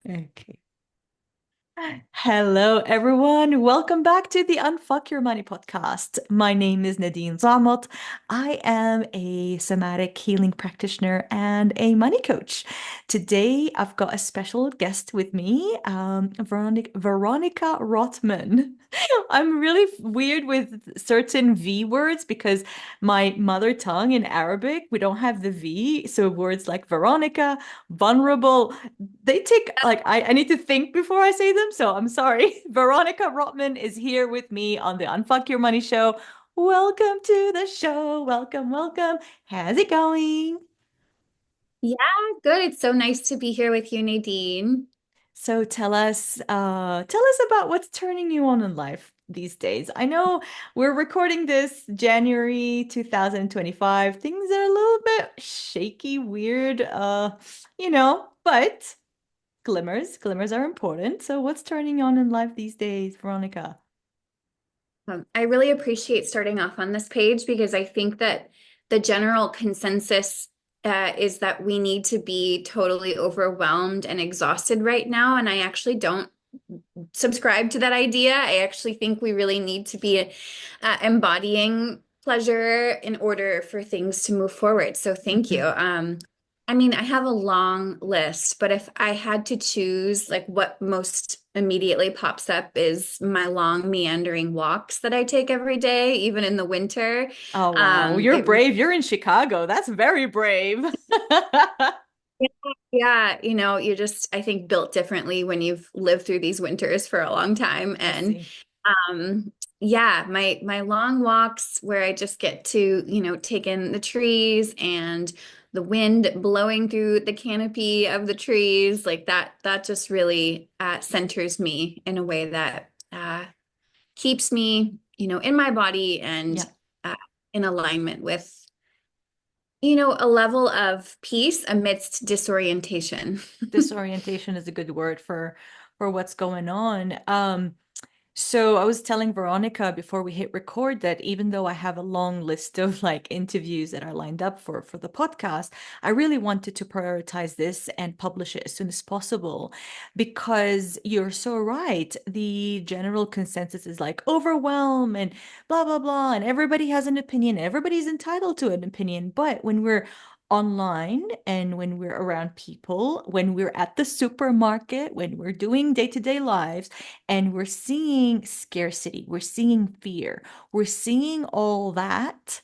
Okay. Hello, everyone. Welcome back to the Unfuck Your Money podcast. My name is Nadine Zamot. I am a somatic healing practitioner and a money coach. Today, I've got a special guest with me, Veronica Rottman. I'm really weird with certain V words because my mother tongue in Arabic, we don't have the V. So words like Veronica, vulnerable, they take like I need to think before I say them, so I'm sorry. Veronica Rottman is here with me on the Unfuck Your Money show. Welcome to the show. Welcome, welcome. How's it going? Yeah, good. It's so nice to be here with you, Nadine. So tell us about what's turning you on in life these days. I know we're recording this January 2025. Things are a little bit shaky, weird, but glimmers are important. So what's turning you on in life these days, Veronica? I really appreciate starting off on this page because I think that the general consensus is that we need to be totally overwhelmed and exhausted right now. And I actually don't subscribe to that idea. I actually think we really need to be embodying pleasure in order for things to move forward. So thank you. Mhm. I mean, I have a long list, but if I had to choose, like what most immediately pops up is my long meandering walks that I take every day, even in the winter. Oh wow, you're It brave. You're in Chicago. That's very brave. Yeah, you're just, I think, built differently when you've lived through these winters for a long time. I And see. yeah, my long walks where I just get to, take in the trees and the wind blowing through the canopy of the trees, like that just really centers me in a way that keeps me, in my body and Yeah. uh, in alignment with, a level of peace amidst disorientation. Disorientation is a good word for what's going on. So I was telling Veronica before we hit record that even though I have a long list of like interviews that are lined up for the podcast, I really wanted to prioritize this and publish it as soon as possible because you're so right. The general consensus is like overwhelm and blah blah blah, and everybody has an opinion. Everybody's entitled to an opinion, but when we're online and when we're around people, when we're at the supermarket, when we're doing day-to-day lives, and we're seeing scarcity, we're seeing fear, we're seeing all that,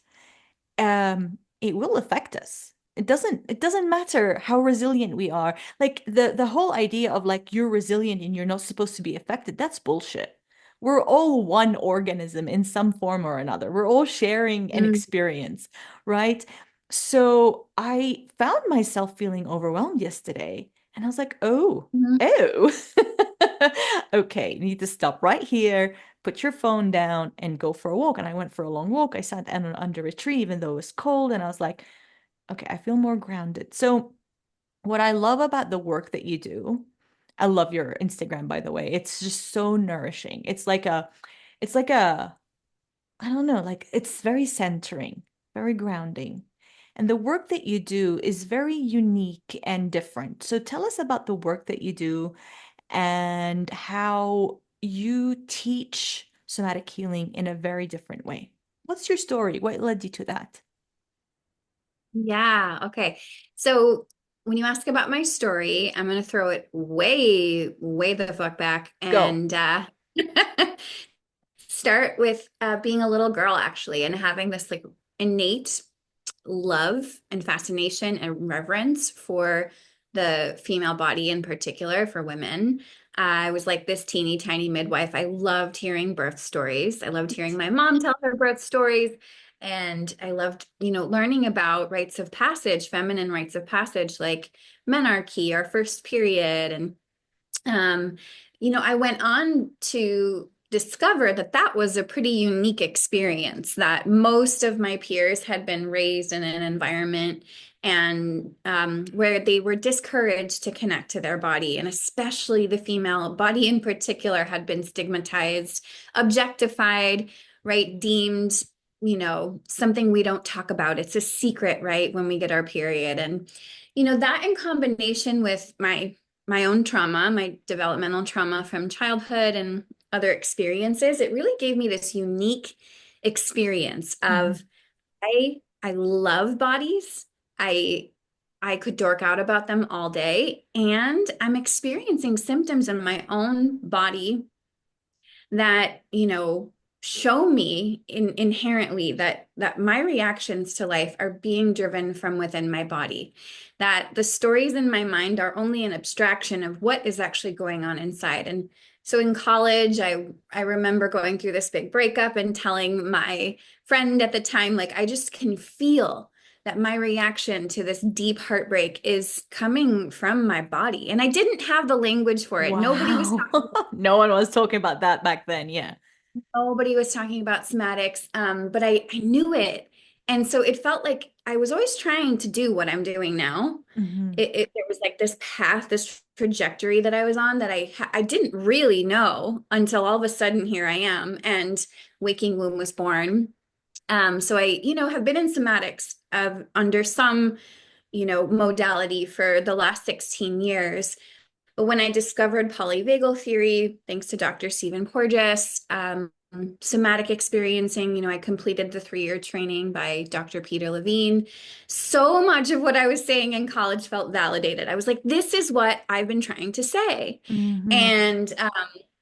it will affect us. It doesn't matter how resilient we are. Like the whole idea of like you're resilient and you're not supposed to be affected, that's bullshit. We're all one organism in some form or another. We're all sharing an Mm, experience, right? So I found myself feeling overwhelmed yesterday, and I was like, mhm. oh. Okay, you need to stop right here, put your phone down, and go for a walk. And I went for a long walk. I sat down under a tree, even though it was cold, and I was like, okay, I feel more grounded. So, what I love about the work that you do, I love your Instagram, by the way. It's just so nourishing. It's like a, I don't know, like it's very centering, very grounding. And the work that you do is very unique and different. So tell us about the work that you do and how you teach somatic healing in a very different way. What's your story? What led you to that? Yeah, okay. So when you ask about my story, I'm going to throw it way, way the fuck back Go. and start with being a little girl, actually, and having this like innate love and fascination and reverence for the female body in particular, for women. I was like this teeny tiny midwife. I loved hearing birth stories. I loved hearing my mom tell her birth stories. And I loved, learning about rites of passage, feminine rites of passage, like menarche, our first period. And um, I went on to discover that that was a pretty unique experience, that most of my peers had been raised in an environment and where they were discouraged to connect to their body, and especially the female body in particular had been stigmatized, objectified, right, deemed, something we don't talk about. It's a secret, right, when we get our period. And that in combination with my my own trauma, my developmental trauma from childhood and other experiences, it really gave me this unique experience Hmm. of I love bodies. I I could dork out about them all day, and I'm experiencing symptoms in my own body that, show me inherently that my reactions to life are being driven from within my body, that the stories in my mind are only an abstraction of what is actually going on inside. And so in college, I remember going through this big breakup and telling my friend at the time, like, I just can feel that my reaction to this deep heartbreak is coming from my body. And I didn't have the language for it. Wow. No one was talking about that back then. Yeah. Nobody was talking about somatics, but I knew it. And so it felt like I was always trying to do what I'm doing now. Hmm. There was like this path, this trajectory that I was on that I didn't really know until all of a sudden here I am and Waking Womb was born. So I, have been in somatics under some, modality for the last 16 years. But when I discovered polyvagal theory, thanks to Dr. Stephen Porges, somatic experiencing, I completed the 3-year training by Dr. Peter Levine. So much of what I was saying in college felt validated. I was like, this is what I've been trying to say. Hmm. And,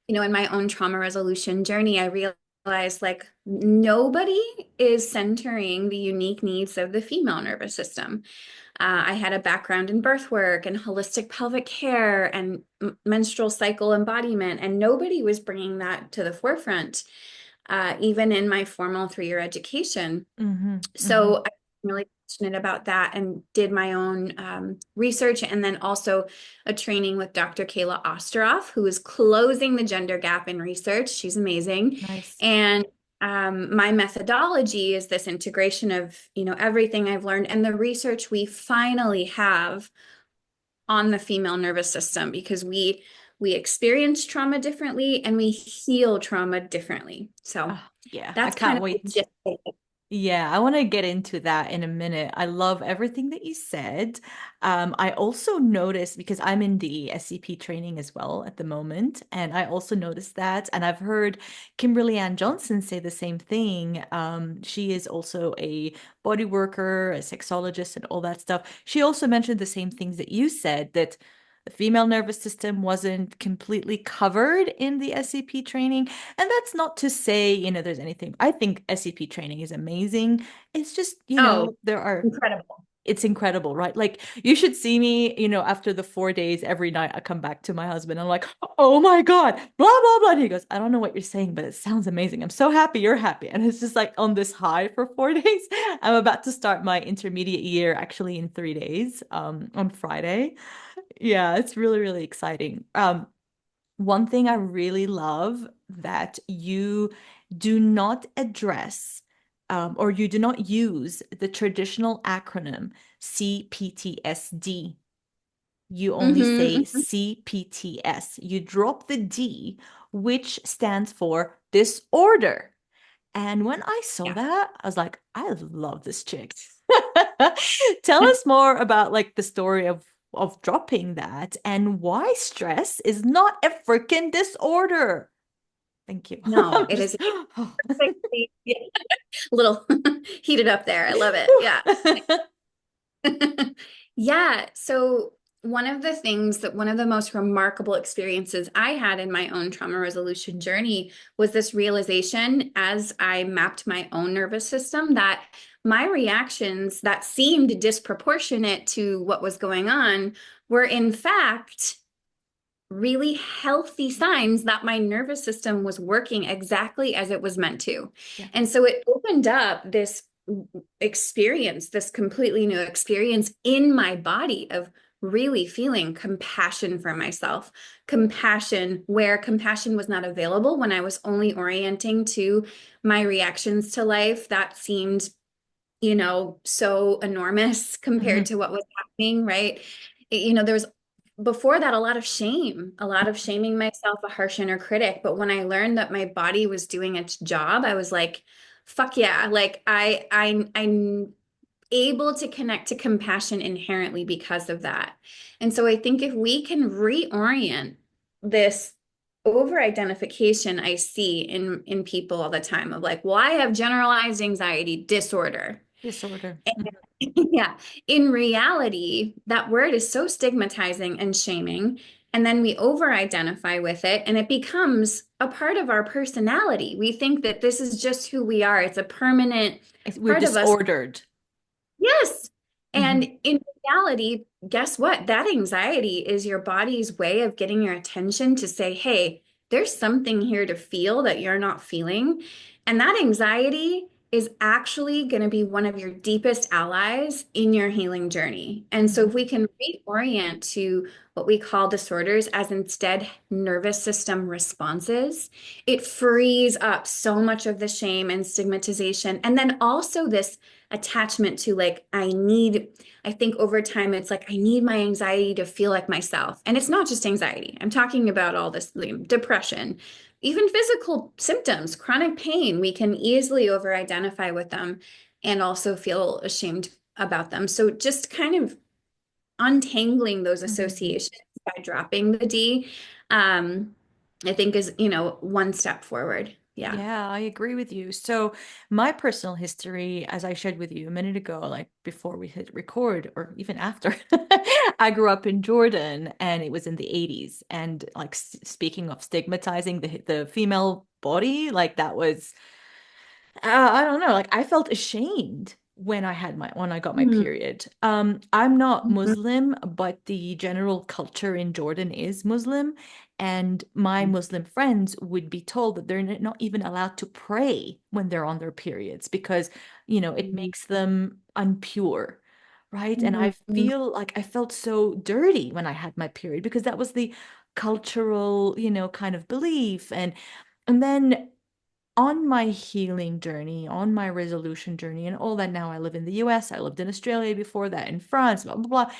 in my own trauma resolution journey, I realized like nobody is centering the unique needs of the female nervous system. I had a background in birth work and holistic pelvic care and menstrual cycle embodiment, and nobody was bringing that to the forefront, even in my formal 3-year education. Hmm. Hmm. So I'm really passionate about that and did my own research and then also a training with Dr. Kayla Osteroff, who is closing the gender gap in research. She's amazing. Nice. And my methodology is this integration of, everything I've learned and the research we finally have on the female nervous system because we experience trauma differently and we heal trauma differently. So Oh, yeah, I that's kind can't of the wait. gist of it. Yeah, I want to get into that in a minute. I love everything that you said. I also noticed because I'm in the SCP training as well at the moment, and I also noticed that, and I've heard Kimberly Ann Johnson say the same thing. She is also a body worker, a sexologist, and all that stuff. She also mentioned the same things that you said, that the female nervous system wasn't completely covered in the SCP training. And that's not to say, there's anything. I think SCP training is amazing. It's just, Oh, there are, incredible. it's incredible, right? Like you should see me, after the 4 days, every night I come back to my husband. I'm like, oh my God, blah, blah, blah. And he goes, I don't know what you're saying, but it sounds amazing. I'm so happy you're happy. And it's just like on this high for 4 days. I'm about to start my intermediate year actually in 3 days, on Friday. Yeah, it's really, really exciting. One thing I really love that you do not address, or you do not use the traditional acronym CPTSD. You only say Hmm. CPTS. You drop the D, which stands for disorder. And when I saw Yeah. that, I was like, I love this chick. Tell us more about like the story of dropping that and why stress is not a freaking disorder. Thank you. No, I'm it just is perfectly yeah, a little heated up there. I love it. Yeah. Yeah. So one of the most remarkable experiences I had in my own trauma resolution journey was this realization as I mapped my own nervous system that my reactions that seemed disproportionate to what was going on were in fact really healthy signs that my nervous system was working exactly as it was meant to. Yeah. And so it opened up this experience, this completely new experience in my body of really feeling compassion for myself, compassion where compassion was not available when I was only orienting to my reactions to life that seemed, so enormous compared Mhm. to what was happening, right? There was before that a lot of shame, a lot of shaming myself, a harsh inner critic. But when I learned that my body was doing its job, I was like, fuck yeah. Like I able to connect to compassion inherently because of that. And so I think if we can reorient this over identification I see in people all the time of like, well, I have generalized anxiety disorder. Disorder. Yeah. In reality, that word is so stigmatizing and shaming. And then we over identify with it, and it becomes a part of our personality. We think that this is just who we are, it's a permanent We're part of us. disordered. Yes. And Hmm. in reality, guess what? That anxiety is your body's way of getting your attention to say, hey, there's something here to feel that you're not feeling. And that anxiety is actually going to be one of your deepest allies in your healing journey. And so, if we can reorient to what we call disorders as instead nervous system responses, it frees up so much of the shame and stigmatization. And then also this attachment to like, I think over time it's like, I need my anxiety to feel like myself. And it's not just anxiety. I'm talking about all this depression, even physical symptoms, chronic pain. We can easily over identify with them and also feel ashamed about them. So just kind of untangling those Hmm. associations by dropping the D, I think is, one step forward. Yeah. Yeah, I agree with you. So, my personal history, as I shared with you a minute ago, like before we hit record or even after, I grew up in Jordan and it was in the 80s. And like speaking of stigmatizing the female body, like that was I don't know, like I felt ashamed when I got my Mhm. period. I'm not Mhm. Muslim, but the general culture in Jordan is Muslim, and my Muslim friends would be told that they're not even allowed to pray when they're on their periods because, it makes them unpure. Right. And I Mhm. feel like I felt so dirty when I had my period because that was the cultural, kind of belief. And then on my healing journey, on my resolution journey, and all that now I live in the US, I lived in Australia before that, in France, blah, blah, blah.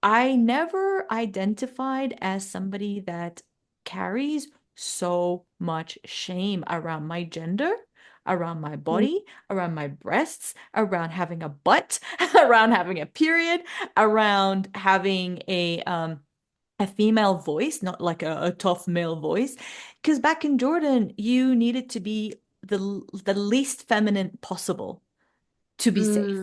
I never identified as somebody that carries so much shame around my gender, around my body, around my breasts, around having a butt, around having a period, around having a female voice, not like a tough male voice. Because back in Jordan, you needed to be the least feminine possible to be safe.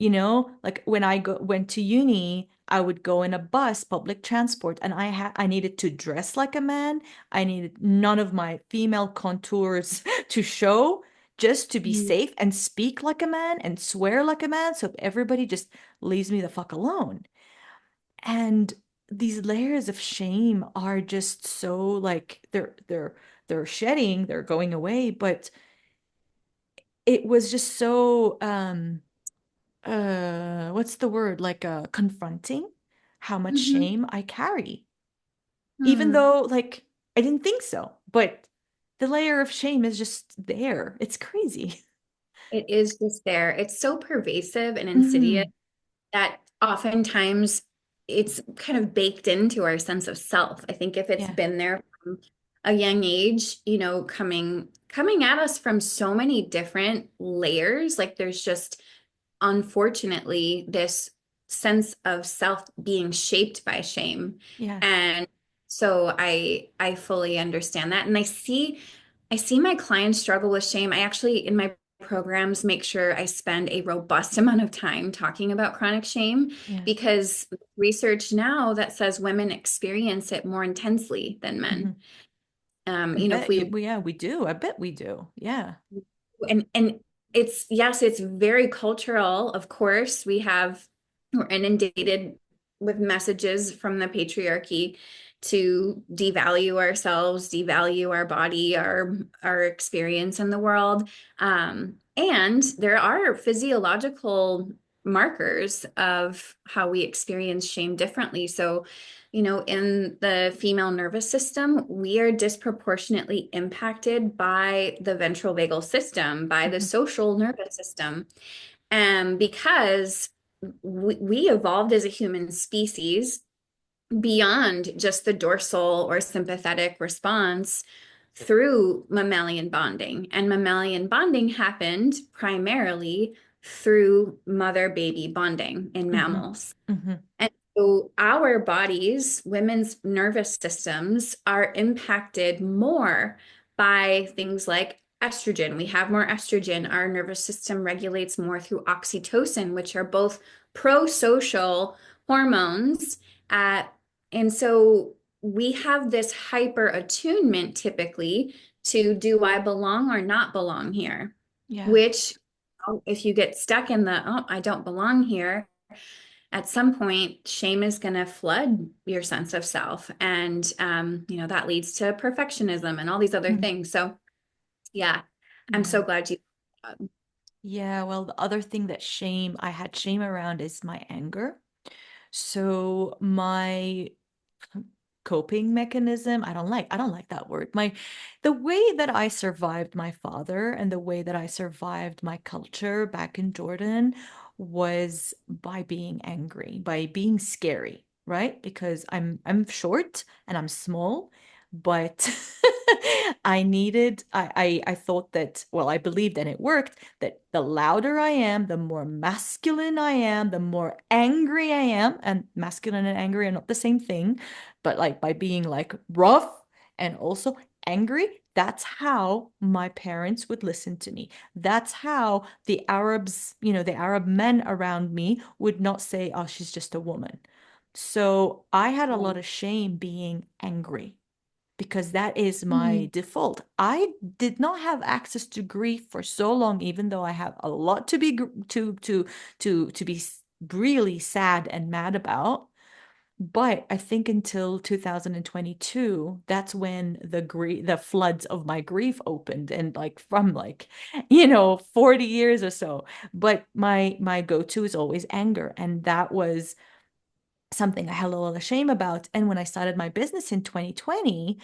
Mm. Like when went to uni, I would go in a bus, public transport, and I needed to dress like a man. I needed none of my female contours to show, just to be Mm. safe and speak like a man and swear like a man, so everybody just leaves me the fuck alone. And these layers of shame are just so like they're shedding, they're going away, but it was just so what's the word? Like confronting how much Mhm. shame I carry. Even Hmm. though like I didn't think so, but the layer of shame is just there. It's crazy. It is just there. It's so pervasive and insidious Hmm. that oftentimes it's kind of baked into our sense of self. I think if it's Yeah. been there from a young age, coming at us from so many different layers, like there's just unfortunately this sense of self being shaped by shame. Yeah. And so I fully understand that. And I see my clients struggle with shame. I actually in my programs make sure I spend a robust amount of time talking about chronic shame Yeah. because research now that says women experience it more intensely than Hmm. men. I If bet we yeah, we do. I bet we do. Yeah. and it's yes, it's very cultural, of course. We're inundated with messages from the patriarchy to devalue ourselves, devalue our body, our experience in the world. And there are physiological markers of how we experience shame differently. So, in the female nervous system, we are disproportionately impacted by the ventral vagal system, by the Hmm. social nervous system. Because we evolved as a human species beyond just the dorsal or sympathetic response through mammalian bonding. And mammalian bonding happened primarily through mother-baby bonding in Hmm. mammals. Hmm. And so our bodies, women's nervous systems, are impacted more by things like estrogen. We have more estrogen. Our nervous system regulates more through oxytocin, which are both pro-social hormones. Uh, and so we have this hyper attunement typically to do I belong or not belong here, Yeah. which if you get stuck in the, oh, I don't belong here, at some point, shame is going to flood your sense of self. And, that leads to perfectionism and all these other Mm. things. So, yeah, I'm so Yeah. glad you. Yeah. Well, the other thing that I had shame around is my anger. So my coping mechanism, I don't like that word. The way that I survived my father and the way that I survived my culture back in Jordan was by being angry, by being scary, right? Because I'm short and I'm small, but I thought that, well, I believed and it worked, that the louder I am, the more masculine I am, the more angry I am, and masculine and angry are not the same thing, but like by being like rough and also angry, that's how my parents would listen to me. That's how the Arabs, the Arab men around me would not say, oh, she's just a woman. So I had a lot of shame being angry because that is my Mm. default. I did not have access to grief for so long, even though I have a lot to be to be really sad and mad about. But I think until 2022, that's when the floods of my grief opened, and like from like, 40 years or so. But my go-to is always anger, and that was something I had a lot of shame about. And when I started my business in 2020,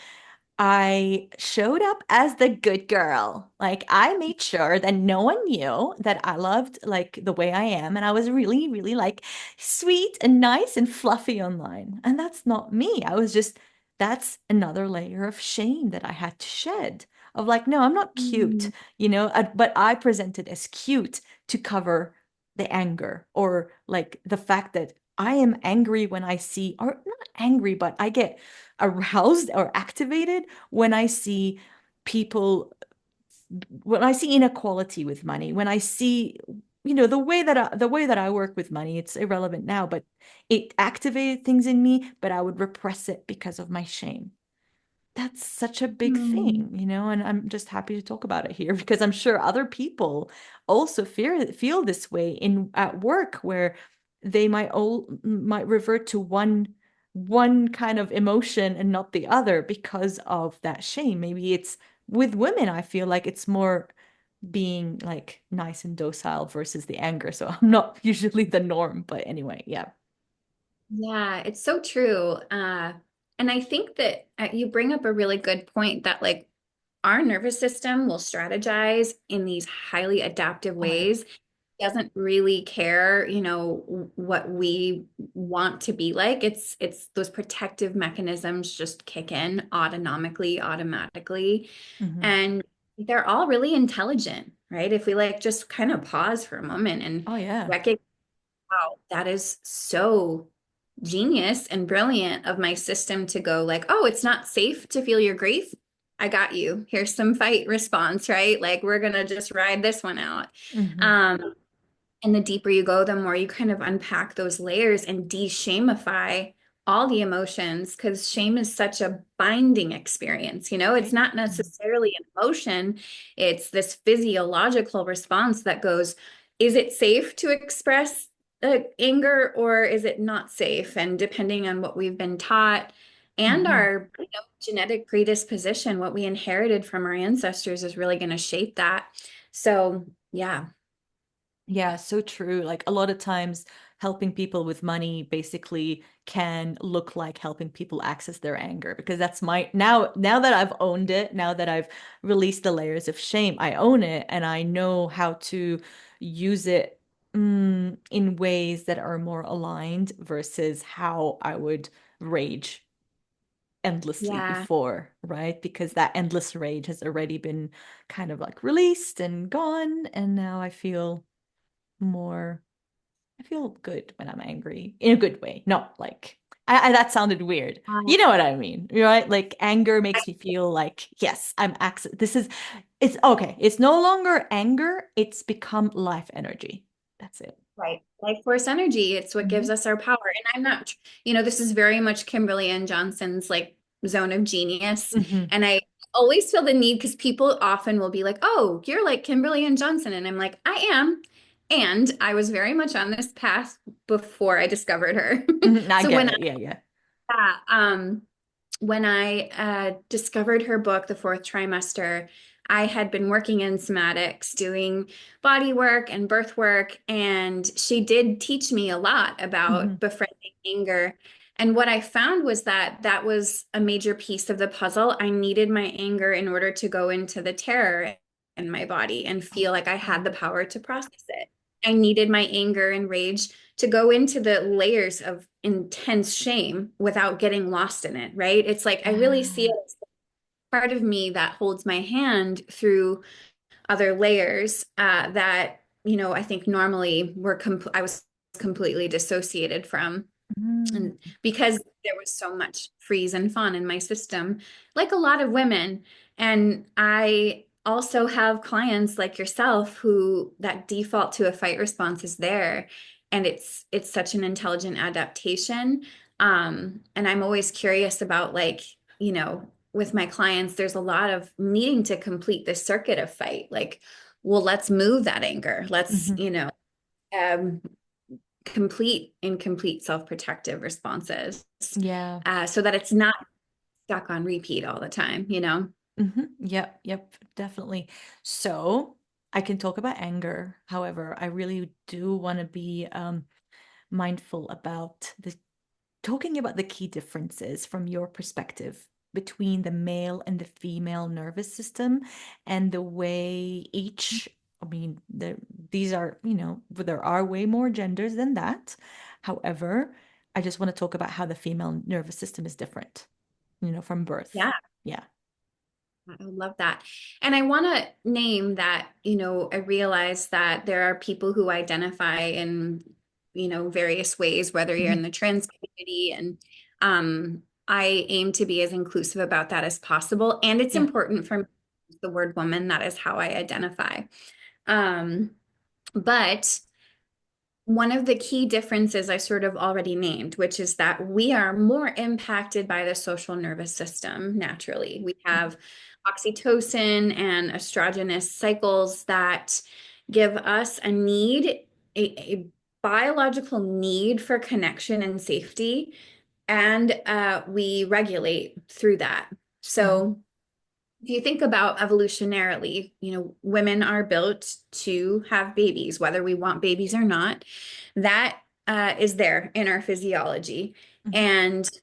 I showed up as the good girl. Like I made sure that no one knew that I loved like the way I am, and I was really, really like sweet and nice and fluffy online. And that's not me. That's another layer of shame that I had to shed. Of like, no, I'm not cute, Mm. but I presented as cute to cover the anger, or like the fact that I am angry when I see, or not angry, but I get aroused or activated when I see people, when I see inequality with money, when I see, the way that I work with money, it's irrelevant now, but it activated things in me, but I would repress it because of my shame. That's such a big Mm. thing, and I'm just happy to talk about it here because I'm sure other people also feel this way in at work, where they might revert to one kind of emotion and not the other because of that shame. Maybe it's with women, I feel like it's more being like nice and docile versus the anger. So I'm not usually the norm, but anyway, yeah. Yeah, it's so true. And I think that you bring up a really good point that like our nervous system will strategize in these highly adaptive Oh yeah. ways. Doesn't really care, what we want to be like. It's those protective mechanisms just kick in automatically. Hmm. And they're all really intelligent, right? If we like just kind of pause for a moment and Oh yeah. recognize, wow, that is so genius and brilliant of my system to go like, oh, it's not safe to feel your grief. I got you. Here's some fight response, right? Like we're gonna just ride this one out. Hmm. Um, and the deeper you go, the more you kind of unpack those layers and de-shamify all the emotions, because shame is such a binding experience. It's Right. not Mhm. necessarily an emotion, it's this physiological response that goes, is it safe to express anger or is it not safe? And depending on what we've been taught and Mhm. our genetic predisposition, what we inherited from our ancestors is really going to shape that. So, yeah. Yeah, so true. Like a lot of times, helping people with money basically can look like helping people access their anger, because that's my now that I've owned it, now that I've released the layers of shame, I own it and I know how to use it in ways that are more aligned versus how I would rage endlessly Yeah. before, right? Because that endless rage has already been kind of like released and gone, and now I feel more, I feel good when I'm angry in a good way. Not like that sounded weird. Um, You know what I mean, right? Like anger makes me feel like, yes, it's okay. It's no longer anger, it's become life energy. That's it. Right. Life force energy. It's what gives Hmm. us our power. And I'm not, this is very much Kimberly Ann Johnson's like zone of genius. Hmm. And I always feel the need because people often will be like, oh, you're like Kimberly Ann Johnson. And I'm like, I am. And I was very much on this path before I discovered her. I So get it. Yeah, yeah. when I discovered her book, The Fourth Trimester, I had been working in somatics, doing body work and birth work, and she did teach me a lot Hmm. about befriending anger. And what I found was that that was a major piece of the puzzle. I needed my anger in order to go into the terror in my body and feel like I had the power to process it. I needed my anger and rage to go into the layers of intense shame without getting lost in it, right? It's like I really see it Yeah. as part of me that holds my hand through other layers that, I think normally I was completely dissociated from. Mm. And because there was so much freeze and fun in my system, like a lot of women. And I also have clients like yourself who that default to a fight response is there. And it's such an intelligent adaptation. And I'm always curious about like, with my clients, there's a lot of needing to complete this circuit of fight. Like, well, let's move that anger. Let's, Hmm. um, complete incomplete self-protective responses Yeah. so that it's not stuck on repeat all the time. Yep, yep, definitely. So I can talk about anger. However, I really do want to be mindful about the talking about the key differences from your perspective between the male and the female nervous system and the way each, I mean, these are, there are way more genders than that. However, I just want to talk about how the female nervous system is different, from birth. Yeah, Yeah. I love that. And I want to name that, I realize that there are people who identify in, various ways, whether you're Mhm. in the trans community. And I aim to be as inclusive about that as possible. And it's Yeah. important for me, the word woman, that is how I identify. Um, but one of the key differences I sort of already named, which is that we are more impacted by the social nervous system naturally. We have oxytocin and estrogenous cycles that give us a biological need for connection and safety, and we regulate through that. Mhm. So, if you think about evolutionarily, women are built to have babies, whether we want babies or not. That is there in our physiology. Mhm. And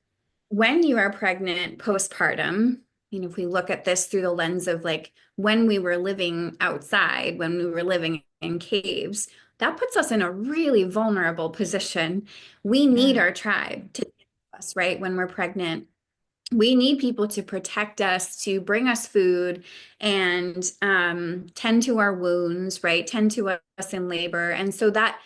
when you are pregnant postpartum, if we look at this through the lens of like when we were living outside, when we were living in caves, that puts us in a really vulnerable position. We need Yeah. our tribe to us, right? When we're pregnant, we need people to protect us, to bring us food and tend to our wounds, right? Tend to us in labor. And so that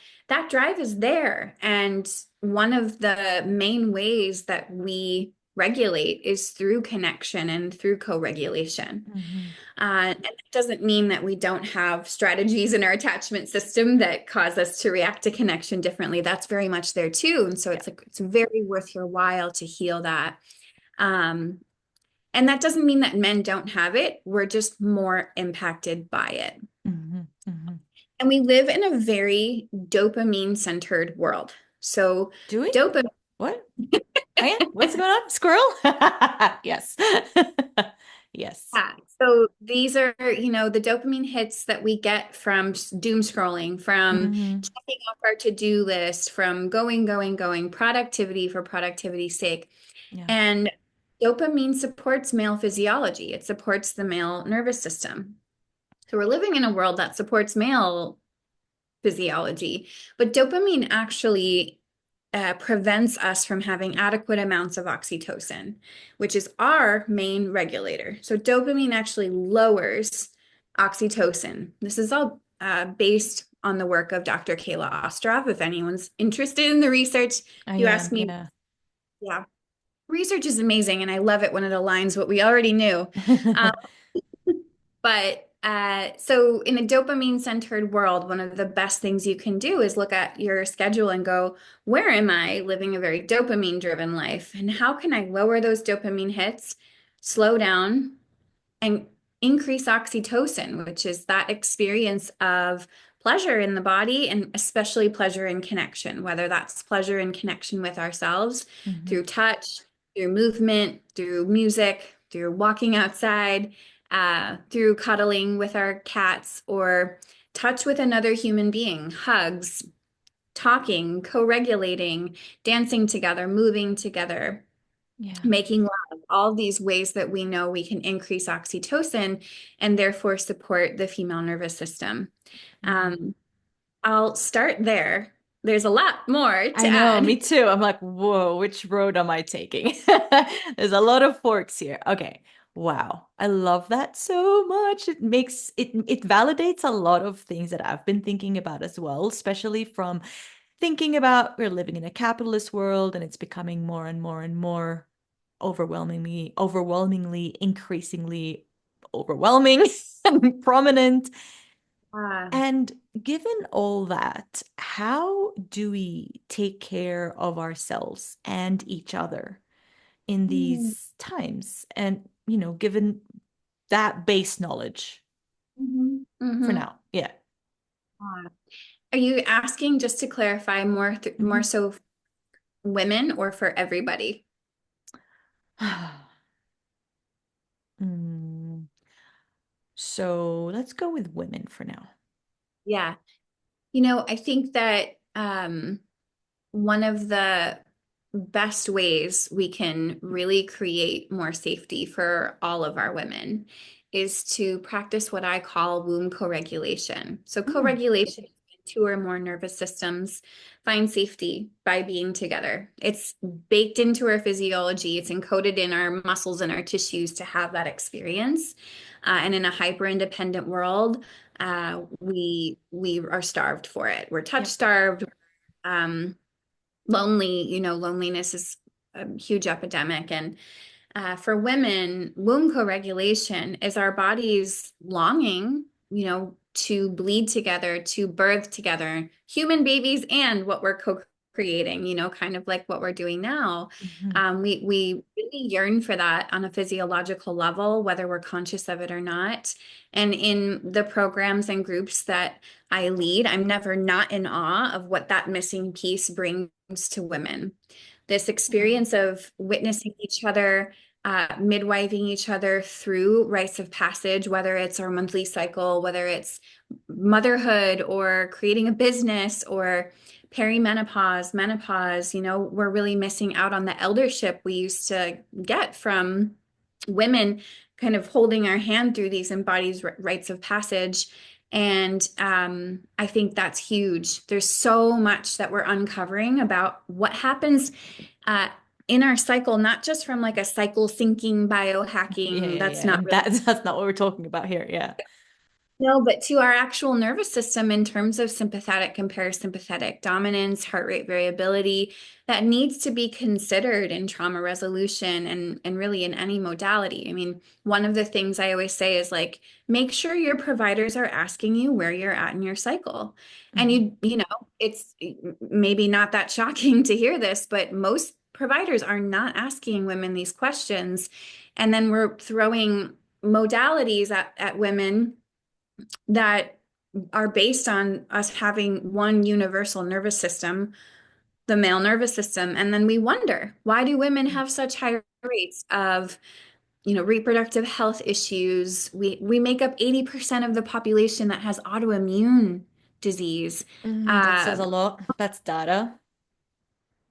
drive is there. And one of the main ways that we regulate is through connection and through co-regulation. Mhm. And it doesn't mean that we don't have strategies in our attachment system that cause us to react to connection differently. That's very much there too. And so Yeah. it's very worth your while to heal that. Um, and that doesn't mean that men don't have it. We're just more impacted by it. Mhm. Mhm. And we live in a very dopamine centered world. So, Do we? dopamine, What? Oh yeah, what's going on? Squirrel? Yes. Yes. yeah. So, these are, the dopamine hits that we get from doom scrolling, from Hmm. checking off our to do list, from going, going, going, productivity for productivity's sake. Yeah. And dopamine supports male physiology, it supports the male nervous system. So we're living in a world that supports male physiology, but dopamine actually prevents us from having adequate amounts of oxytocin, which is our main regulator. So dopamine actually lowers oxytocin. This is all based on the work of Dr. Kayla Ostroff. If anyone's interested in the research, if I you ask am, me, yeah. yeah, research is amazing, and I love it when it aligns what we already knew. Um, so in a dopamine centered world, one of the best things you can do is look at your schedule and go, where am I living a very dopamine driven life? And how can I lower those dopamine hits, slow down, and increase oxytocin, which is that experience of pleasure in the body and especially pleasure in connection, whether that's pleasure in connection with ourselves Mhm. through touch, through movement, through music, through walking outside, through cuddling with our cats, or touch with another human being, hugs, talking, co-regulating, dancing together, moving together, Yeah. making love, all these ways that we know we can increase oxytocin and therefore support the female nervous system. Mm. Um, I'll start there. There's a lot more to I know, add. me too. I'm like, whoa, which road am I taking? There's a lot of forks here. Okay. Wow. I love that so much. It validates a lot of things that I've been thinking about as well, especially from thinking about we're living in a capitalist world and it's becoming more and more and more overwhelmingly, increasingly overwhelming and prominent. Uh, And given all that, how do we take care of ourselves and each other in mm, these times? And, given that base knowledge mhm, for mhm. now. Yeah. Are you asking, just to clarify, more Mhm. so women or for everybody? Mm, so let's go with women for now. Yeah. I think that one of the best ways we can really create more safety for all of our women is to practice what I call womb co-regulation. So Mm, co-regulation is when two or more nervous systems find safety by being together. It's baked into our physiology. It's encoded in our muscles and our tissues to have that experience. And in a hyper independent world, we are starved for it. We're touch yep. starved, lonely. Loneliness is a huge epidemic. And for women, womb co-regulation is our body's longing, to bleed together, to birth together, human babies, and what we're co-creating, kind of like what we're doing now. Mhm. We really yearn for that on a physiological level, whether we're conscious of it or not. And in the programs and groups that I lead, I'm never not in awe of what that missing piece brings to women. This Wow. experience of witnessing each other, midwiving each other through rites of passage, whether it's our monthly cycle, whether it's motherhood or creating a business or perimenopause, menopause, we're really missing out on the eldership we used to get from women kind of holding our hand through these embodied rites of passage. And I think that's huge. There's so much that we're uncovering about what happens uh, in our cycle, not just from like a cycle syncing Yeah, biohacking. yeah, That's yeah. not And really. that's not what we're talking about here. Yeah. No, but to our actual nervous system in terms of sympathetic and parasympathetic dominance, heart rate variability, that needs to be considered in trauma resolution and really in any modality. I mean, one of the things I always say is like, make sure your providers are asking you where you're at in your cycle. And Mhm. it's maybe not that shocking to hear this, but most providers are not asking women these questions. And then we're throwing modalities at women that are based on us having one universal nervous system, the male nervous system. And then we wonder, why do women have such high rates of, reproductive health issues? We make up 80% of the population that has autoimmune disease. That says Uh, a lot. That's data.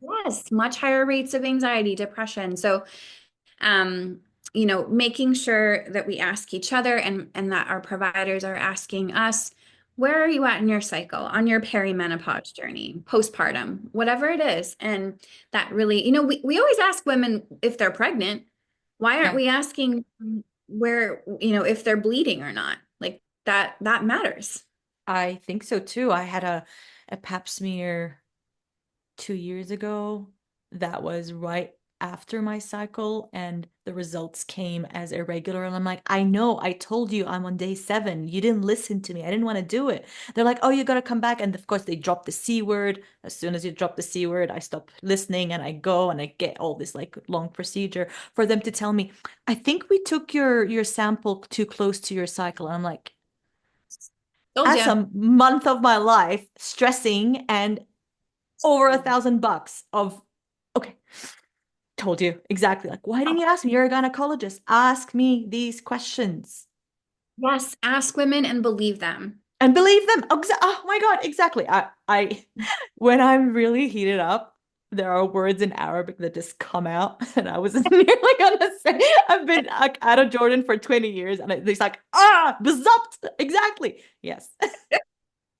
yes, much higher rates of anxiety, depression. So um, making sure that we ask each other and that our providers are asking us, where are you at in your cycle, on your perimenopause journey, postpartum, whatever it is. And that really, we always ask women if they're pregnant. Why aren't Yeah. we asking where, if they're bleeding or not? Like that matters. I think so too. I had a pap smear 2 years ago that was right after my cycle, and the results came as irregular. And I'm like, I know, I told you I'm on day 7. You didn't listen to me. I didn't want to do it. They're like, oh, you gotta come back. And of course, they drop the C word. As soon as you drop the C word, I stop listening and I go and I get all this like long procedure for them to tell me, I think we took your sample too close to your cycle. And I'm like, Told as you. a month of my life stressing and over $1,000 of okay, told you exactly. Like, why didn't you ask me? You're a gynecologist. Ask me these questions Yes, ask women and believe them. and believe them. Oh my God, exactly. When I'm really heated up, there are words in Arabic that just come out, and I was nearly gonna say I've been like, out of Jordan for 20 years, and it's like بالضبط, exactly. Yes.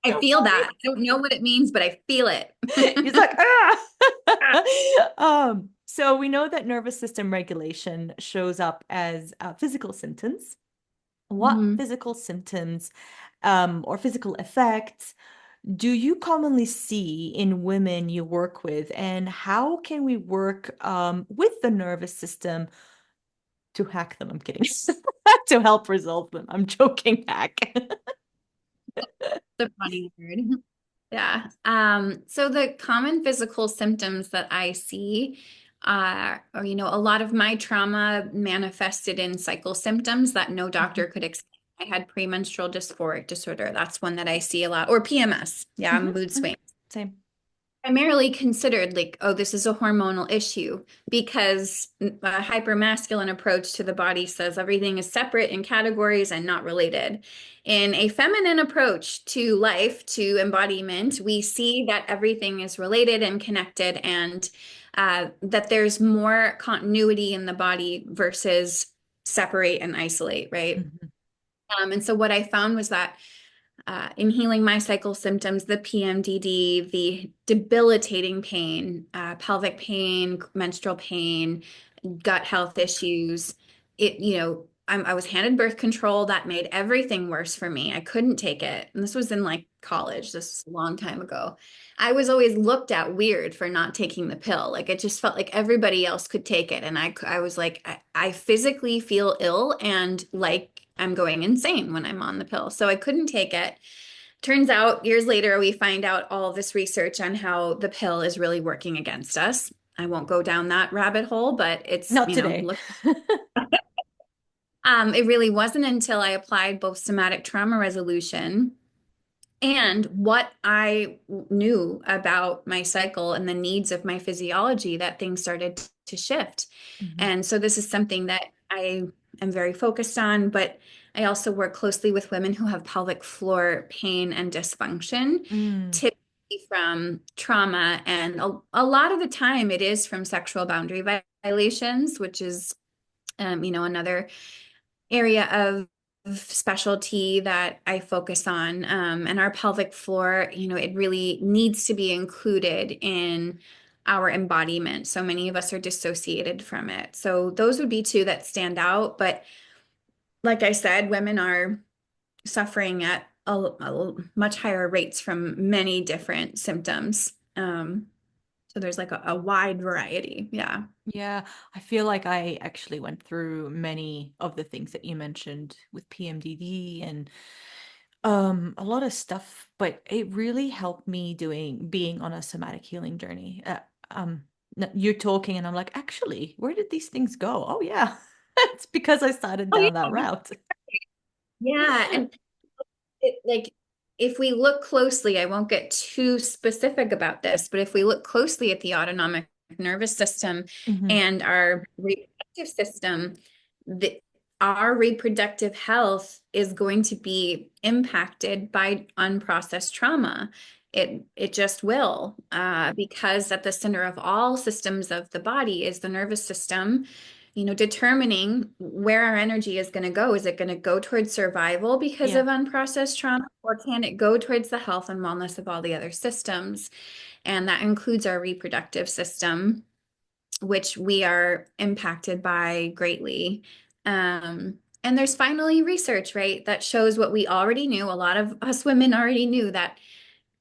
I So feel funny. that. I don't know what it means, but I feel it. He's like, so we know that nervous system regulation shows up as physical symptoms. What Mhm. physical symptoms or physical effects do you commonly see in women you work with, and how can we work with the nervous system to hack them? I'm kidding. To help resolve them. I'm joking, hack. The funny word. Yeah. So the common physical symptoms that I see are, a lot of my trauma manifested in cycle symptoms that no doctor Mhm, could explain. I had premenstrual dysphoric disorder. That's one that I see a lot, or PMS. Yeah, mhm, mood mhm. swings. Same. Primarily considered like, oh, this is a hormonal issue because a hypermasculine approach to the body says everything is separate in categories and not related. In a feminine approach to life, to embodiment, we see that everything is related and connected, and that there's more continuity in the body versus separate and isolate, right? Mhm, And so what I found was that in healing my cycle symptoms, the PMDD, the debilitating pain, pelvic pain, menstrual pain, gut health issues. I was handed birth control that made everything worse for me. I couldn't take it. And this was in like college, this was a long time ago. I was always looked at weird for not taking the pill. Like it just felt like everybody else could take it. And I was like, I physically feel ill and like I'm going insane when I'm on the pill. So I couldn't take it. Turns out years later, we find out all of this research on how the pill is really working against us. I won't go down that rabbit hole, but it's, Not today. look, it really wasn't until I applied both somatic trauma resolution and what I knew about my cycle and the needs of my physiology that things started to shift. Mhm. And so this is something that I am very focused on, but I also work closely with women who have pelvic floor pain and dysfunction, Mm, typically from trauma. And a lot of the time it is from sexual boundary violations, which is, another area of specialty that I focus on. And our pelvic floor, it really needs to be included in our embodiment. So many of us are dissociated from it. So those would be two that stand out. But like I said, women are suffering at a much higher rates from many different symptoms. So there's like a wide variety. Yeah. yeah, I feel like I actually went through many of the things that you mentioned with PMDD and a lot of stuff, but it really helped me doing being on a somatic healing journey. You're talking and I'm like, actually, where did these things go? Oh yeah. It's because I started Oh, down that yeah. route. Yeah. And like if we look closely, I won't get too specific about this, but if we look closely at the autonomic nervous system Hmm. and our reproductive system, the, our reproductive health is going to be impacted by unprocessed trauma. It just will, because at the center of all systems of the body is the nervous system, determining where our energy is going to go. Is it going to go towards survival because Yeah. of unprocessed trauma, or can it go towards the health and wellness of all the other systems? And that includes our reproductive system, which we are impacted by greatly. And there's finally research, right, that shows what we already knew. A lot of us women already knew that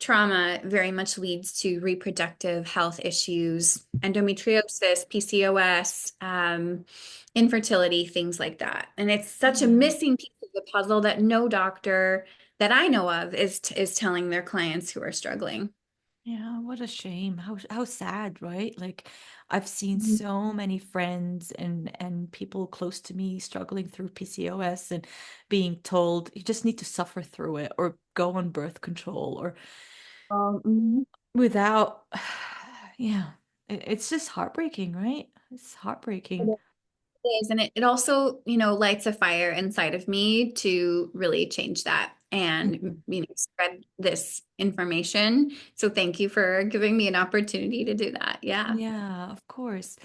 trauma very much leads to reproductive health issues, endometriosis, PCOS, infertility, things like that. And it's such a Yeah. missing piece of the puzzle that no doctor that I know of is telling their clients who are struggling. Yeah, what a shame. How sad, right? Like I've seen Mhm. so many friends and people close to me struggling through PCOS and being told you just need to suffer through it or go on birth control or Mhm. without yeah. It's just heartbreaking, right? It's heartbreaking. It is, and it also, lights a fire inside of me to really change that and, Mhm. spread this information. So thank you for giving me an opportunity to do that. Yeah. Yeah, of course.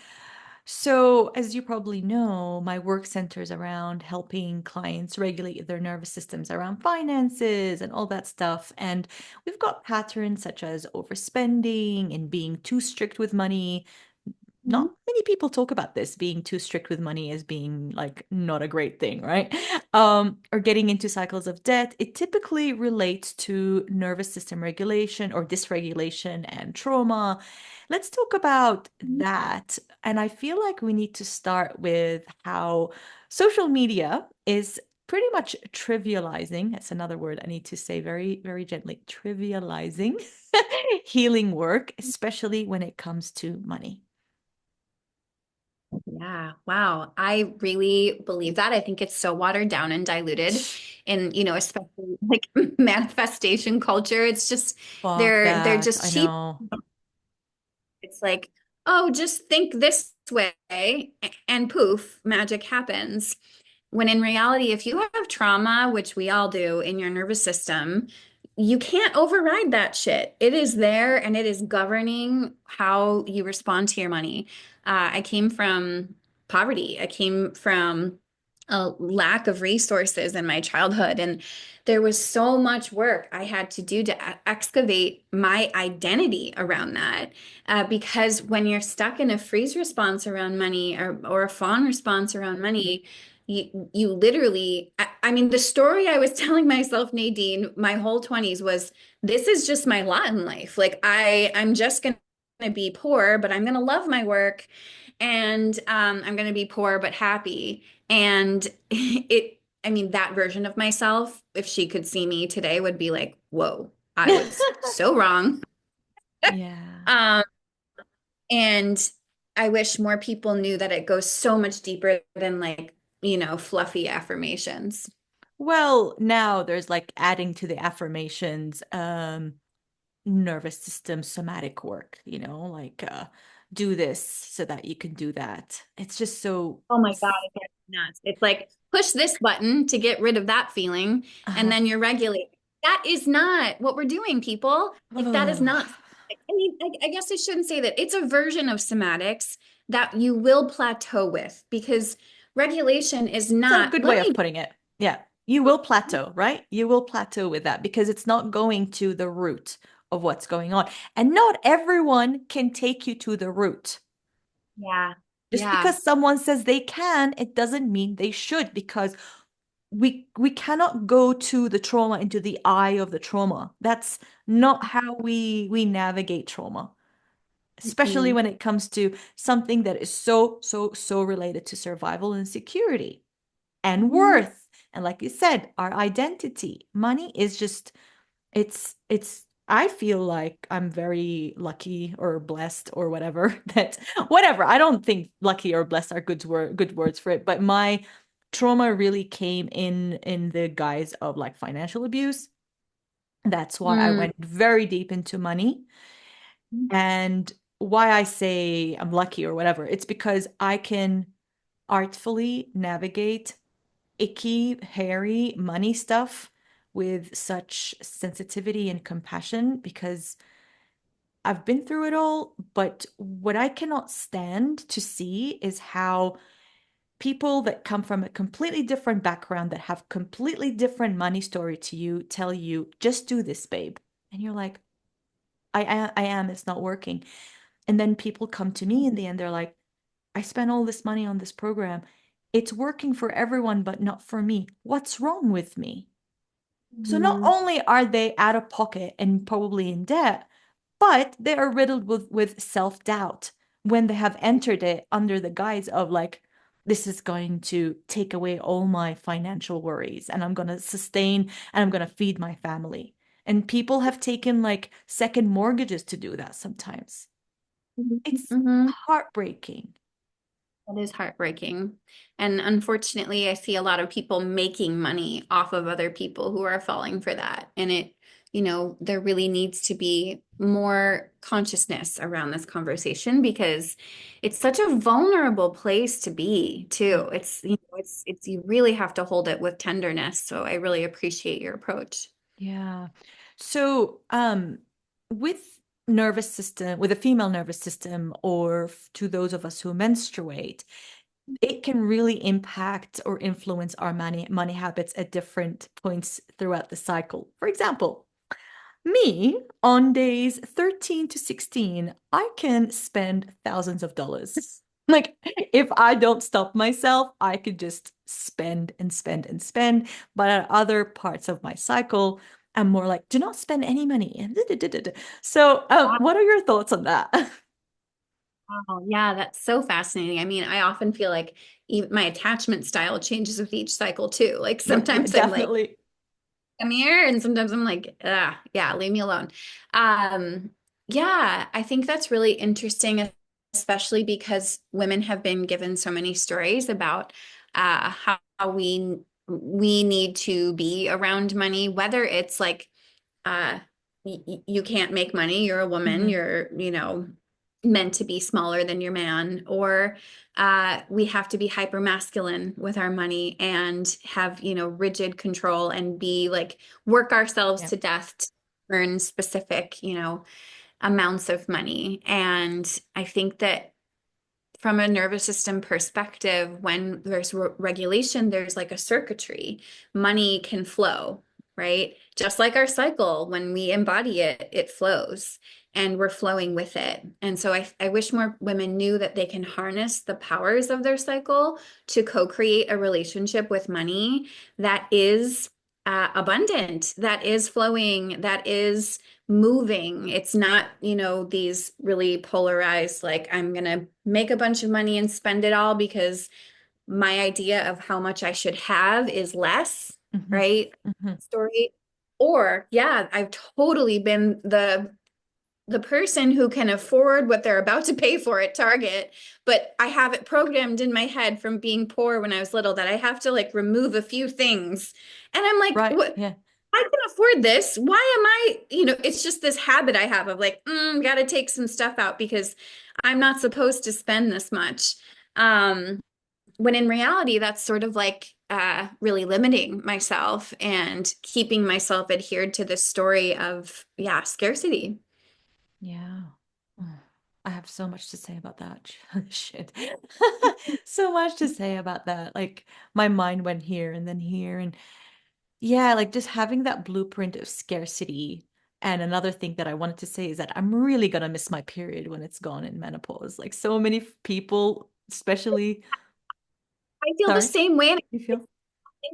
So, as you probably know, my work centers around helping clients regulate their nervous systems around finances and all that stuff. And we've got patterns such as overspending and being too strict with money. Mhm. Not many people talk about this, being too strict with money as being like not a great thing, right? Or getting into cycles of debt. It typically relates to nervous system regulation or dysregulation and trauma. Let's talk about that. And I feel like we need to start with how social media is pretty much trivializing. That's another word I need to say very, very gently. Trivializing healing work, especially when it comes to money. Yeah. Wow. I really believe that. I think it's so watered down and diluted in, especially like manifestation culture. It's just Fuck they're that. just I cheap. know. It's like, oh, just think this way and poof, magic happens. When in reality, if you have trauma, which we all do in your nervous system, you can't override that shit. It is there and it is governing how you respond to your money. I came from poverty. I came from a lack of resources in my childhood. And there was so much work I had to do to excavate my identity around that. Because when you're stuck in a freeze response around money or a fawn response around money, you literally, I mean, the story I was telling myself, Nadine, my whole 20s was this is just my lot in life. Like I'm just gonna be poor, but I'm gonna love my work, and I'm gonna be poor but happy. And I mean, that version of myself, if she could see me today, would be like, whoa, I was so wrong. Yeah. Um, and I wish more people knew that it goes so much deeper than like, fluffy affirmations. Well, now there's like adding to the affirmations, nervous system somatic work, like do this so that you can do that. It's just so Oh my God, it gets nuts. It's like push this button to get rid of that feeling, and uh, then you're regulating. That is not what we're doing, people. Like that is not. I mean, I guess I shouldn't say that. It's a version of somatics that you will plateau with because regulation is it's a not. good Let way of me. putting it. Yeah. You will plateau, right? You will plateau with that because it's not going to the root of what's going on. And not everyone can take you to the root. Yeah, Just yeah. because someone says they can, it doesn't mean they should because we cannot go to the trauma into the eye of the trauma. That's not how we navigate trauma, especially Mm-mm. when it comes to something that is so related to survival and security and Mhm. worth. And like you said, our identity. Money is just it's I feel like I'm very lucky or blessed or whatever that whatever. I don't think lucky or blessed are good words for it, but my trauma really came in the guise of like financial abuse. That's why I Mm. went very deep into money and why I say I'm lucky or whatever. It's because I can artfully navigate icky, hairy money stuff with such sensitivity and compassion because I've been through it all. But what I cannot stand to see is how people that come from a completely different background, that have completely different money story to you, tell you, just do this, babe. And you're like, I am, it's not working. And then people come to me in the end, they're like, I spent all this money on this program. it's working for everyone, but not for me. What's wrong with me? So not Mhm. only are they out of pocket and probably in debt, but they are riddled with self-doubt when they have entered it under the guise of like, this is going to take away all my financial worries and I'm going to sustain and I'm going to feed my family. And people have taken like second mortgages to do that sometimes. Mhm. It's Mhm. heartbreaking. That is heartbreaking. And unfortunately, I see a lot of people making money off of other people who are falling for that. And there really needs to be more consciousness around this conversation because it's such a vulnerable place to be, Yeah. too. You really have to hold it with tenderness. So I really appreciate your approach. Yeah. So, with with a female nervous system, or to those of us who menstruate, it can really impact or influence our money habits at different points throughout the cycle. For example, me, on days 13 to 16, I can spend thousands of dollars. Like, if I don't stop myself, I could just spend and spend and spend. But at other parts of my cycle, I'm more like, do not spend any money. So, what are your thoughts on that? Oh, yeah, that's so fascinating. I mean, I often feel like even my attachment style changes with each cycle too. Like Yeah, sometimes I'm like, definitely. come here, and sometimes I'm like, ah, yeah, leave me alone. Um, yeah, I think that's really interesting, especially because women have been given so many stories about how we need to be around money, whether it's like uh you can't make money, you're a woman, Hmm. you're meant to be smaller than your man, or we have to be hyper masculine with our money and have rigid control and be like work ourselves Yeah. to death to earn specific amounts of money. And I think that from a nervous system perspective, when there's regulation, there's like a circuitry. Money can flow, right? Just like our cycle, when we embody it, it flows and we're flowing with it. And so I wish more women knew that they can harness the powers of their cycle to co-create a relationship with money that is abundant, that is flowing, that is moving. It's not, these really polarized, like, I'm going to make a bunch of money and spend it all because my idea of how much I should have is less, Hmm. right? Hmm. Story. Or, yeah, I've totally been the person who can afford what they're about to pay for at Target, but I have it programmed in my head from being poor when I was little that I have to like remove a few things. And I'm like, Right. what? Yeah. I can afford this. Why am it's just this habit I have of like, got to take some stuff out because I'm not supposed to spend this much. Um, when in reality, that's sort of like really limiting myself and keeping myself adhered to this story of, yeah, scarcity. Yeah. Mm. I have so much to say about that. Shit. So much to say about that. Like my mind went here and then here and yeah, like just having that blueprint of scarcity. And another thing that I wanted to say is that I'm really gonna miss my period when it's gone in menopause. Like so many people, especially, I feel the sorry, same way. And you feel? think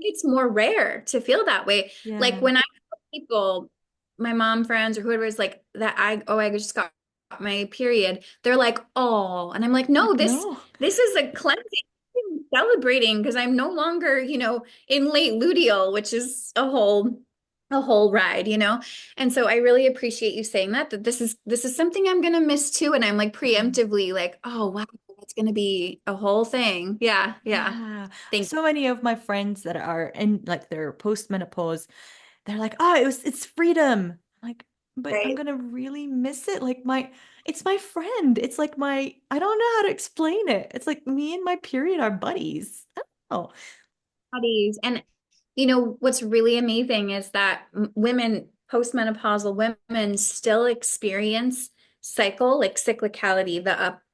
it's more rare to feel that way. Like Yeah. when I tell people, my mom friends or whoever is like that, I just got my period. They're like, oh, and I'm like, no, Like, this no. this is a cleansing. I'm celebrating because I'm no longer, in late luteal, which is a whole ride. And so I really appreciate you saying that this is something I'm gonna miss too. And I'm like Mhm. preemptively like, oh wow, it's gonna be a whole thing. Yeah, yeah. Yeah. Thank So many of my friends that are in like their postmenopause, they're like, oh, it's freedom. I'm like, but I'm you. gonna really miss it. Like it's my friend. It's like I don't know how to explain it. It's like me and my period are buddies. I don't know. Bodies. And what's really amazing is that women, postmenopausal women, still experience like cyclicality,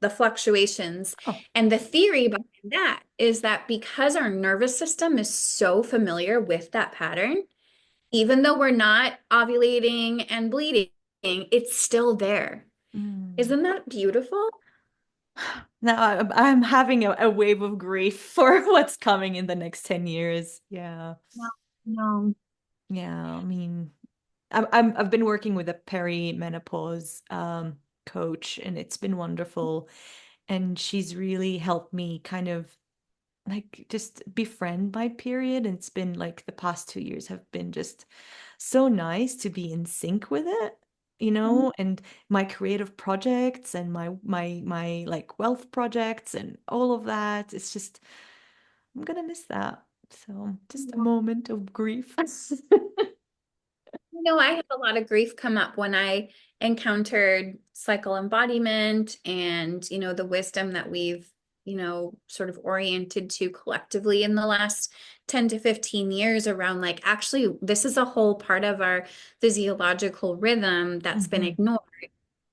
the fluctuations. Oh. And the theory behind that is that because our nervous system is so familiar with that pattern, even though we're not ovulating and bleeding, it's still there. Mm. Isn't that beautiful? Now I'm having a wave of grief for what's coming in the next 10 years. Yeah. No, no. Yeah. I mean, I've been working with a perimenopause coach, and it's been wonderful. And she's really helped me kind of like just befriend my period. And it's been like the past 2 years have been just so nice to be in sync with it, and my creative projects and my like wealth projects and all of that. It's just I'm gonna miss that. So just a moment of grief. I had a lot of grief come up when I encountered cycle embodiment and, the wisdom that we've, sort of oriented to collectively in the last 10 to 15 years around like, actually, this is a whole part of our physiological rhythm that's been Mhm. ignored.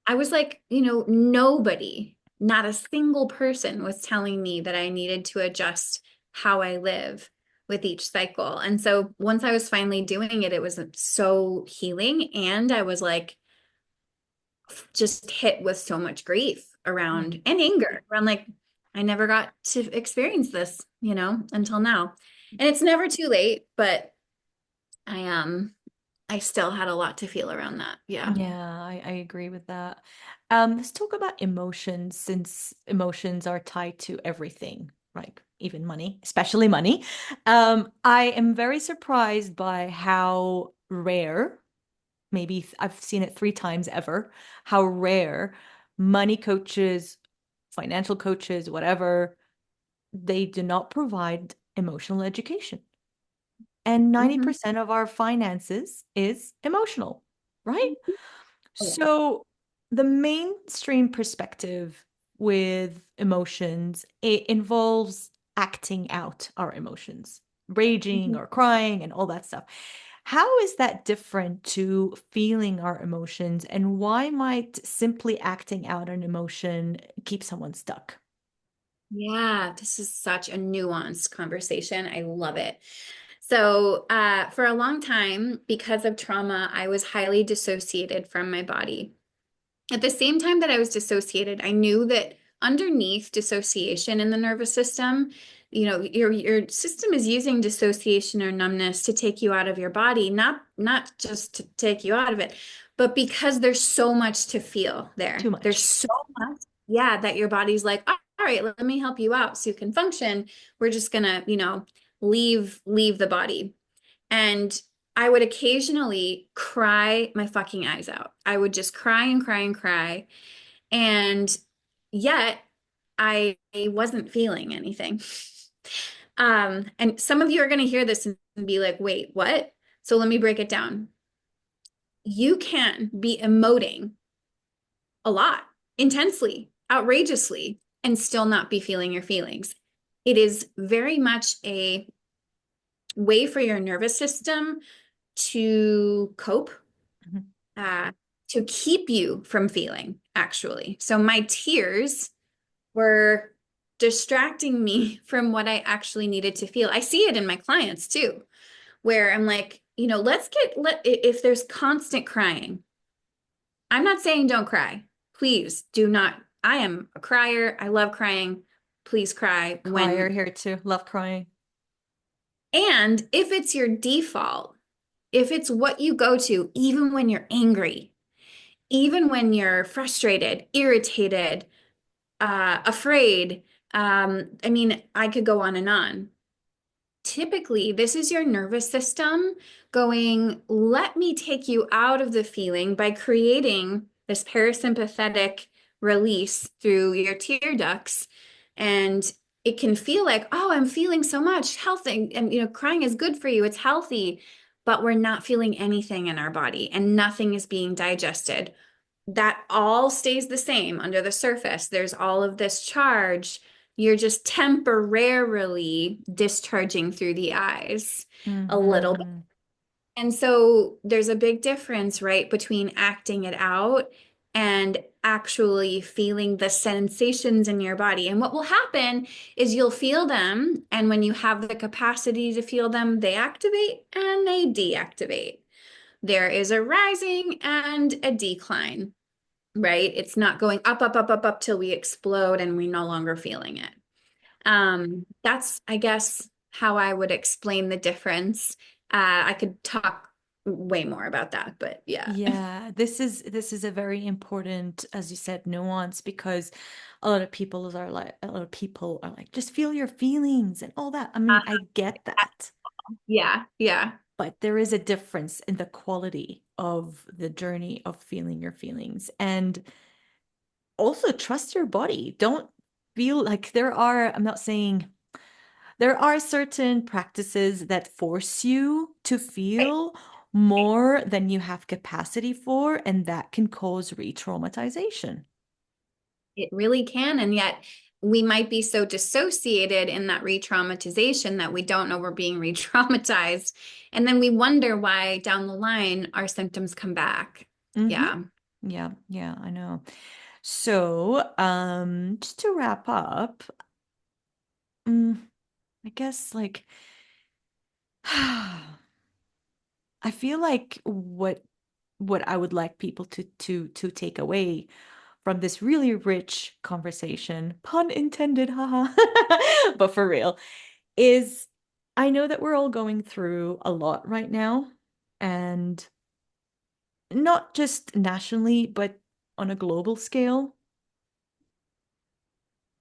I was like, nobody, not a single person was telling me that I needed to adjust how I live with each cycle. And so once I was finally doing it, it was so healing. And I was like, just hit with so much grief Yeah. around and anger around like, I never got to experience this, until now. And it's never too late, but I still had a lot to feel around that. Yeah. Yeah, I agree with that. Let's talk about emotions, since emotions are tied to everything, like even money, especially money. I am very surprised by how rare, maybe I've seen it 3 times ever, how rare money coaches, financial coaches, whatever, they do not provide emotional education. And Mhm. 90% of our finances is emotional, right? Oh, So the mainstream perspective with emotions, it involves acting out our emotions, raging yeah. or crying and all that stuff. How is that different to feeling our emotions, and why might simply acting out an emotion keep someone stuck? Yeah, this is such a nuanced conversation. I love it. So, for a long time, because of trauma, I was highly dissociated from my body. At the same time that I was dissociated, I knew that underneath dissociation in the nervous system, your system is using dissociation or numbness to take you out of your body, not just to take you out of it, but because there's so much to feel Too there. There's much. so much, yeah, that your body's like, all right, let me help you out so you can function. We're just gonna, leave the body. And I would occasionally cry my fucking eyes out. I would just cry and cry and cry. And yet I wasn't feeling anything. And some of you are going to hear this and be like, wait, what? So let me break it down. You can be emoting a lot, intensely, outrageously, and still not be feeling your feelings. It is very much a way for your nervous system to cope, Mhm. uh, to keep you from feeling, actually. So my tears were distracting me from what I actually needed to feel. I see it in my clients too, where I'm like, if there's constant crying, I'm not saying don't cry. Please do not. I am a crier. I love crying. Please cry Crier when, here too. Love crying. and if it's your default, if it's what you go to, even when you're angry, even when you're frustrated, irritated, afraid, I mean, I could go on and on. Typically, this is your nervous system going, let me take you out of the feeling by creating this parasympathetic release through your tear ducts. And it can feel like, oh, I'm feeling so much health and crying is good for you. It's healthy, but we're not feeling anything in our body and nothing is being digested. That all stays the same under the surface. There's all of this charge. You're just temporarily discharging through the eyes a little bit. Hmm. And so there's a big difference, right, between acting it out and actually feeling the sensations in your body. And what will happen is you'll feel them. And when you have the capacity to feel them, they activate and they deactivate. There is a rising and a decline. right? It's not going up, up, up, up, up till we explode and we're no longer feeling it. That's, I guess, how I would explain the difference. I could talk way more about that, but yeah. Yeah, this is a very important, as you said, nuance because a lot of people are like, just feel your feelings and all that. I mean, I get that, Yeah, yeah. but there is a difference in the quality of the journey of feeling your feelings. And also trust your body. Don't feel like I'm not saying there are certain practices that force you to Right. feel more than you have capacity for, and that can cause re-traumatization. It really can. And yet we might be so dissociated in that re-traumatization that we don't know we're being re-traumatized. And then we wonder why down the line our symptoms come back. Mm-hmm. Yeah. Yeah, yeah, I know. So, just to wrap up, mm, I guess like I feel like what I would like people to take away from this really rich conversation, pun intended, haha, but for real, is I know that we're all going through a lot right now, and not just nationally, but on a global scale.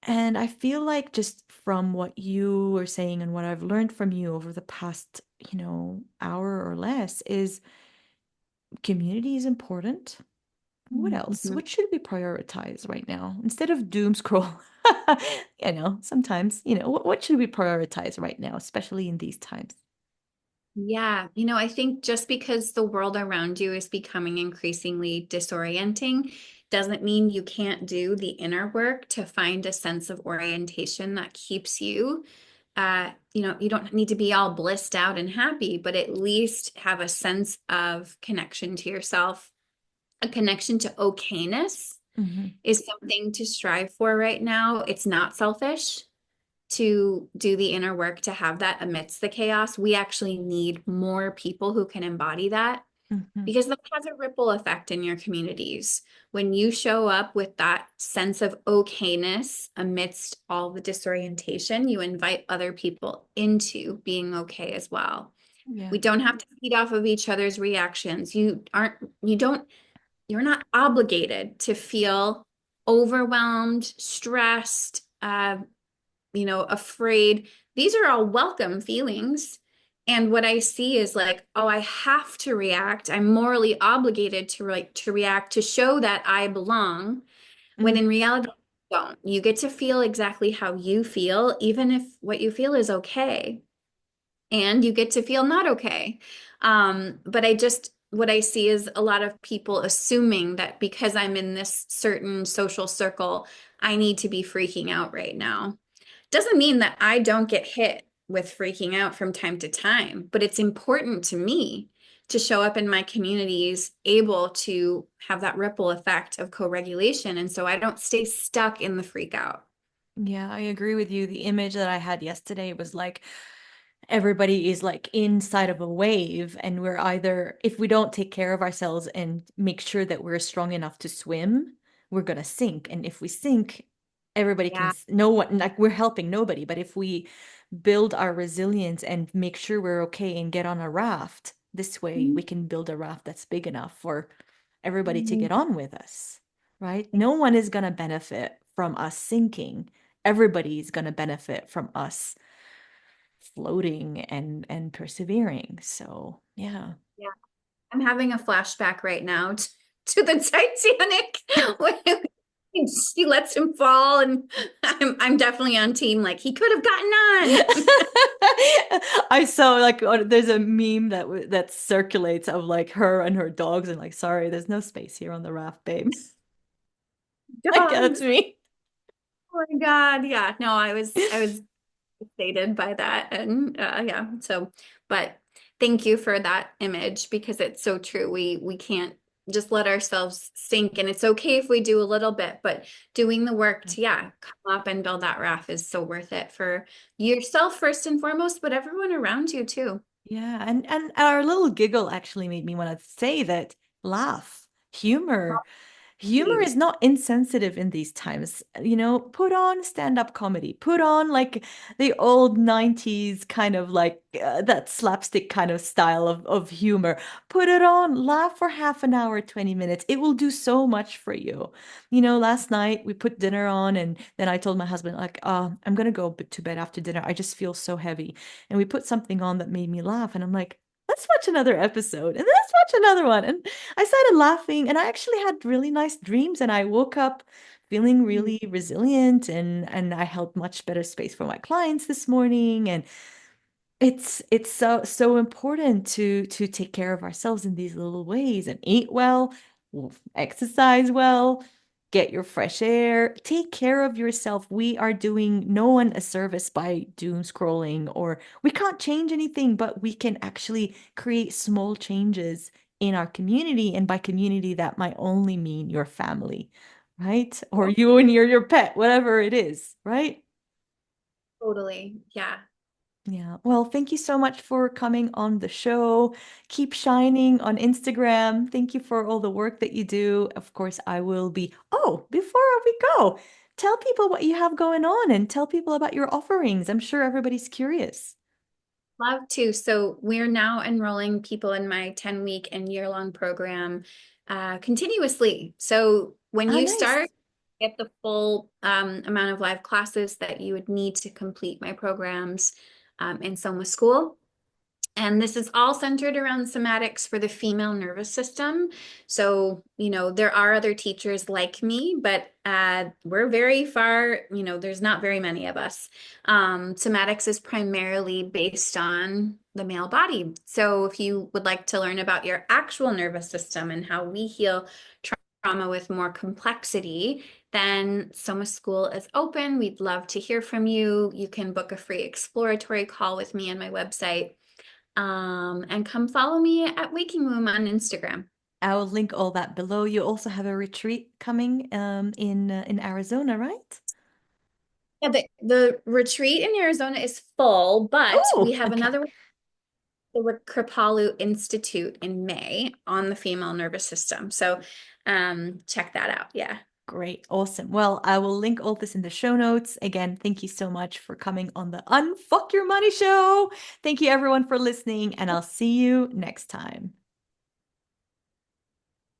And I feel like just from what you were saying and what I've learned from you over the past, hour or less is community is important. What else? Mhm. What should we prioritize right now instead of doom scroll? Sometimes, what should we prioritize right now, especially in these times? Yeah, I think just because the world around you is becoming increasingly disorienting doesn't mean you can't do the inner work to find a sense of orientation that keeps you. You don't need to be all blissed out and happy, but at least have a sense of connection to yourself, a connection to okayness Hmm. is something to strive for right now. It's not selfish to do the inner work to have that amidst the chaos. We actually need more people who can embody that Hmm. because that has a ripple effect in your communities. When you show up with that sense of okayness amidst all the disorientation, you invite other people into being okay as well. Yeah. We don't have to feed off of each other's reactions. You're not obligated to feel overwhelmed, stressed, afraid. These are all welcome feelings. And what I see is like, oh, I have to react. I'm morally obligated to react to show that I belong. When in Hmm. reality, you don't. You get to feel exactly how you feel, even if what you feel is okay. And you get to feel not okay. But what I see is a lot of people assuming that because I'm in this certain social circle, I need to be freaking out right now. Doesn't mean that I don't get hit with freaking out from time to time, but it's important to me to show up in my communities able to have that ripple effect of co-regulation. And so I don't stay stuck in the freak out. Yeah, I agree with you. The image that I had yesterday was like everybody is like inside of a wave, and we're either, if we don't take care of ourselves and make sure that we're strong enough to swim, we're gonna sink. And if we sink, everybody can, Yeah. no one, like we're helping nobody. But if we build our resilience and make sure we're okay and get on a raft, this way we can build a raft that's big enough for everybody to Mhm. get on with us, right? No one is gonna benefit from us sinking. Everybody's gonna benefit from us floating and persevering. So, yeah. Yeah. I'm having a flashback right now to the Titanic when she lets him fall, and I'm definitely on team like he could have gotten on. I saw like there's a meme that circulates of like her and her dogs and like, sorry, there's no space here on the raft, babe. Like that's Dogs. me. Oh my God. Yeah. No, I was stated by that. And yeah, so, but thank you for that image because it's so true. We can't just let ourselves sink, and it's okay if we do a little bit, but doing the work to, yeah, come up and build that raft is so worth it for yourself first and foremost, but everyone around you too. Yeah, and our little giggle actually made me want to say that laugh, humor. Humor is not insensitive in these times. Put on stand-up comedy, put on like the old 90s kind of like that slapstick kind of style of humor. Put it on, laugh for half an hour, 20 minutes. It will do so much for you. Last night we put dinner on, and then I told my husband, like, I'm gonna go to bed after dinner. I just feel so heavy. And we put something on that made me laugh, and I'm like, let's watch another episode, and then let's watch another one. And I started laughing, and I actually had really nice dreams, and I woke up feeling really resilient, and I held much better space for my clients this morning. And it's so important to take care of ourselves in these little ways and eat well, exercise well, get your fresh air, take care of yourself. We are doing no one a service by doom scrolling, or we can't change anything, but we can actually create small changes in our community. And by community, that might only mean your family, right? Or you and your pet, whatever it is, right? Totally. Yeah. Yeah. Well, thank you so much for coming on the show. Keep shining on Instagram. Thank you for all the work that you do. Of course, I will be. Oh, before we go, tell people what you have going on and tell people about your offerings. I'm sure everybody's curious. Love to. So we're now enrolling people in my 10-week and year-long program continuously. So when Ah, you nice. start, get the full amount of live classes that you would need to complete my programs in Soma School. And this is all centered around somatics for the female nervous system. So, there are other teachers like me, but we're very far, there's not very many of us. Somatics is primarily based on the male body. So, if you would like to learn about your actual nervous system and how we heal trauma with more complexity, then Soma School is open. We'd love to hear from you. You can book a free exploratory call with me on my website. And come follow me at Waking Womb on Instagram. I will link all that below. You also have a retreat coming in Arizona, right? Yeah, the retreat in Arizona is full, but we Oh, have okay. another one, the Kripalu Institute in May on the female nervous system. So check that out. Yeah. Great. Awesome. Well, I will link all this in the show notes. Again, thank you so much for coming on the Unfuck Your Money show. Thank you everyone for listening, and I'll see you next time.